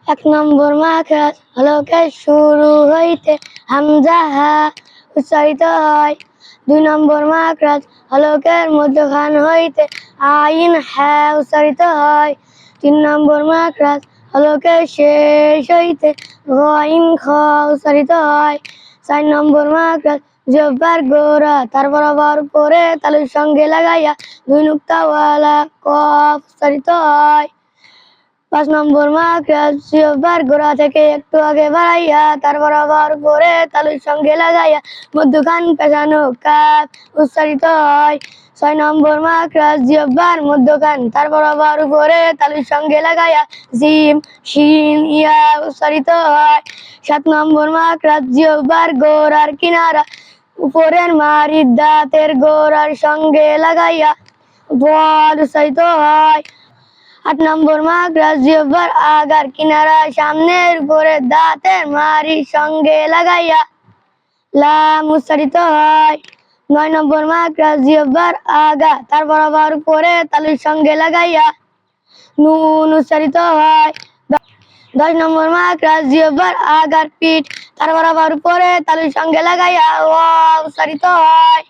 এক নম্বর মাখরাজ হলকে শুরু হইতে হামজা হা উচ্চারিত হয়। 2 নম্বর মাখরাজ হলকের মধ্যখান হইতে আইন হা উচ্চারিত হয়। 3 নম্বর মাখরাজ হলকের শেষ হইতে গইন খ উচ্চারিত হয়। 4 নম্বর মাখরাজ জিহ্বার গোড়া তার বরাবর উপরে তালুর সঙ্গে লাগাইয়া 2 নুক্তাওয়ালা কফ উচ্চারিত হয়। 5 নম্বর মাখরাজ জিহ্বার গোড়া থেকে একটু আগে বাড়াইয়া তার বরাবর উপরে তালুর সঙ্গে লাগাইয়া মধ্যখান পেঁচানো কাফ উচ্চারিত হয়। 6 নম্বর মাখরাজ জিহ্বার মধ্যখান তার বরাবর উপরে তালুর সঙ্গে লাগাইয়া জিম শিন ইয়া উচ্চারিত হয়। 7 নম্বর মাখরাজ জিহ্বার গোড়ার কিনারা উপরের মাড়ির দাঁতের গোড়ার সঙ্গে লাগাইয়া বদ উচ্চারিত হয়। 8 নম্বর মাখরাজ জিহ্বার আগার কিনারা সামনের উপরে দাঁতের মাড়ির সঙ্গে লাগাইয়া লাম উচ্চারিত হয়। 9 নম্বর মাখরাজ জিহ্বার আগা তার বরাবর উপরে তালুর সঙ্গে লাগাইয়া নুন উচ্চারিত হয়। 10 নম্বর মাখরাজ জিহ্বার আগার পিঠ তার বরাবর উপরে তালুর সঙ্গে লাগাইয়া ওয়া উচ্চারিত হয়।